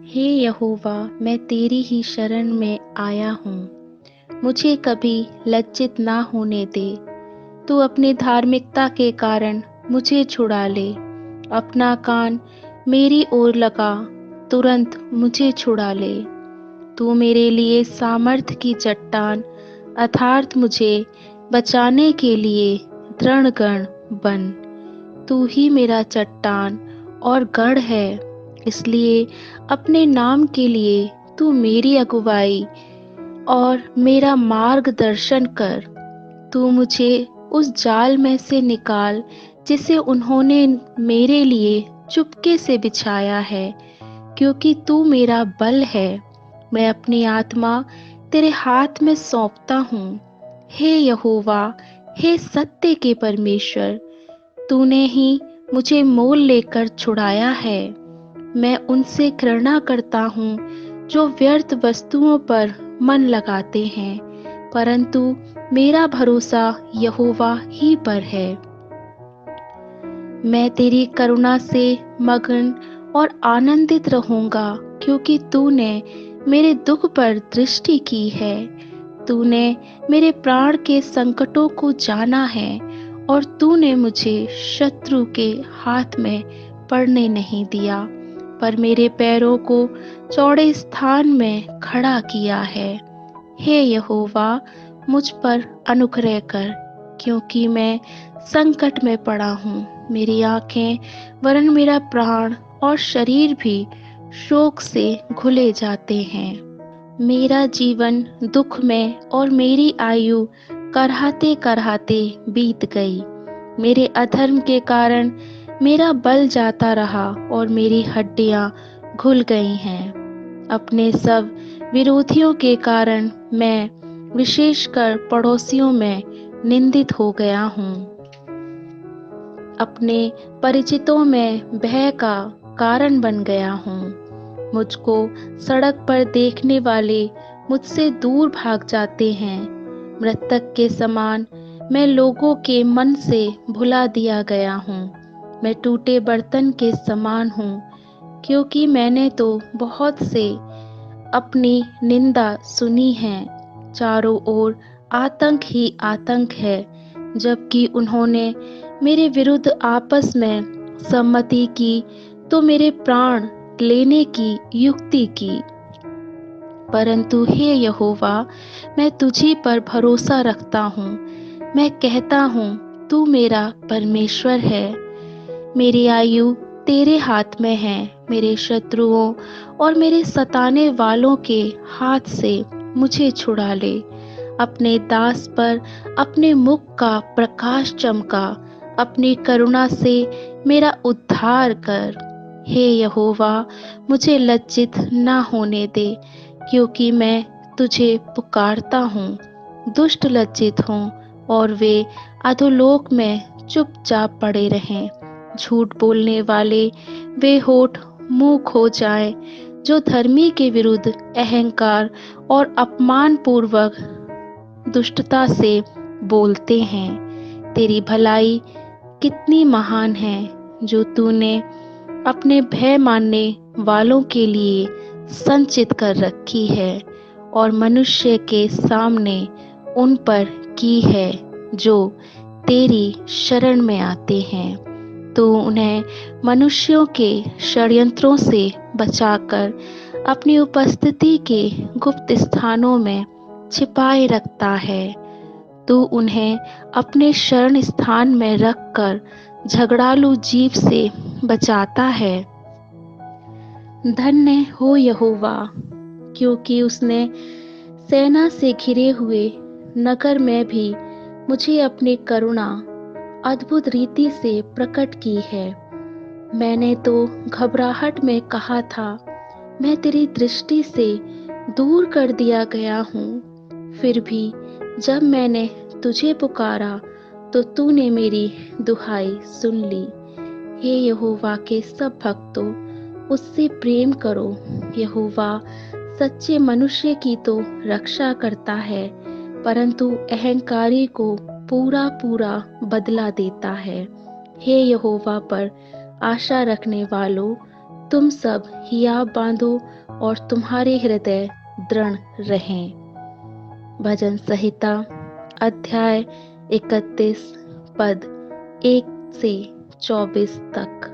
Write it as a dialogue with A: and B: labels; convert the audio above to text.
A: हे यहोवा, मैं तेरी ही शरण में आया हूँ। मुझे कभी लज्जित ना होने दे। तू अपनी धार्मिकता के कारण मुझे छुड़ा ले। अपना कान मेरी ओर लगा, तुरंत मुझे छुड़ा ले। तू मेरे लिए सामर्थ की चट्टान अर्थात मुझे बचाने के लिए दृढ़ गढ़ बन। तू ही मेरा चट्टान और गढ़ है, इसलिए अपने नाम के लिए तू मेरी अगुवाई और मेरा मार्गदर्शन कर। तू मुझे उस जाल में से निकाल जिसे उन्होंने मेरे लिए चुपके से बिछाया है, क्योंकि तू मेरा बल है। मैं अपनी आत्मा तेरे हाथ में सौंपता हूँ। हे यहोवा, हे सत्य के परमेश्वर, तूने ही मुझे मोल लेकर छुड़ाया है। मैं उनसे घृणा करता हूँ जो व्यर्थ वस्तुओं पर मन लगाते हैं, परंतु मेरा भरोसा यहोवा ही पर है। मैं तेरी करुणा से मगन और आनंदित रहूंगा, क्योंकि तूने मेरे दुख पर दृष्टि की है। तूने मेरे प्राण के संकटों को जाना है और तूने मुझे शत्रु के हाथ में पड़ने नहीं दिया, पर मेरे पैरों को चौड़े स्थान में खड़ा किया है। हे यहोवा, मुझ पर अनुग्रह कर, क्योंकि मैं संकट में पड़ा हूँ। मेरी आंखें वरन मेरा प्राण और शरीर भी शोक से घुले जाते हैं। मेरा जीवन दुख में और मेरी आयु करहाते करहाते बीत गई। मेरे अधर्म के कारण मेरा बल जाता रहा और मेरी हड्डियां घुल गई हैं। अपने सब विरोधियों के कारण मैं विशेषकर पड़ोसियों में निंदित हो गया हूँ। अपने परिचितों में भय का कारण बन गया हूँ। मुझको सड़क पर देखने वाले मुझसे दूर भाग जाते हैं। मृतक के समान मैं लोगों के मन से भुला दिया गया हूँ। मैं टूटे बर्तन के समान हूँ, क्योंकि मैंने तो बहुत से अपनी निंदा सुनी है। चारों ओर आतंक ही आतंक है, जबकि उन्होंने मेरे विरुद्ध आपस में सम्मति की तो मेरे प्राण लेने की युक्ति की। परंतु हे यहोवा, मैं तुझी पर भरोसा रखता हूँ। मैं कहता हूँ, तू मेरा परमेश्वर है। मेरी आयु तेरे हाथ में है। मेरे शत्रुओं और मेरे सताने वालों के हाथ से मुझे छुड़ा ले। अपने दास पर अपने मुख का प्रकाश चमका। अपनी करुणा से मेरा उद्धार कर। हे यहोवा, मुझे लज्जित ना होने दे, क्योंकि मैं तुझे पुकारता हूँ। दुष्ट लज्जित हों और वे अधोलोक में चुपचाप पड़े रहें। झूठ बोलने वाले वे होठ मुंह खो जाएं, जो धर्मी के विरुद्ध अहंकार और अपमानपूर्वक दुष्टता से बोलते हैं। तेरी भलाई कितनी महान है, जो तूने अपने भय मानने वालों के लिए संचित कर रखी है और मनुष्य के सामने उन पर की है, जो तेरी शरण में आते हैं। तू उन्हें मनुष्यों के षड्यंत्रों से बचाकर अपनी उपस्थिति के गुप्त स्थानों में छिपाए रखता है। तू उन्हें अपने शरण स्थान में रखकर झगड़ालू जीव से बचाता है। धन्य हो यहोवा, क्योंकि उसने सेना से घिरे हुए नगर में भी मुझे अपनी करुणा अद्भुत रीति से प्रकट की है। मैंने तो घबराहट में कहा था, मैं तेरी दृष्टि से दूर कर दिया गया हूँ। फिर भी जब मैंने तुझे पुकारा तो तूने मेरी दुहाई सुन ली। हे यहोवा के सब भक्तों, उससे प्रेम करो। यहोवा सच्चे मनुष्य की तो रक्षा करता है, परंतु अहंकारी को पूरा पूरा बदला देता है। हे यहोवा पर आशा रखने वालों, तुम सब हियाव बांधो और तुम्हारे हृदय दृढ़ रहें। भजन संहिता अध्याय 31 पद 1 से 24 तक।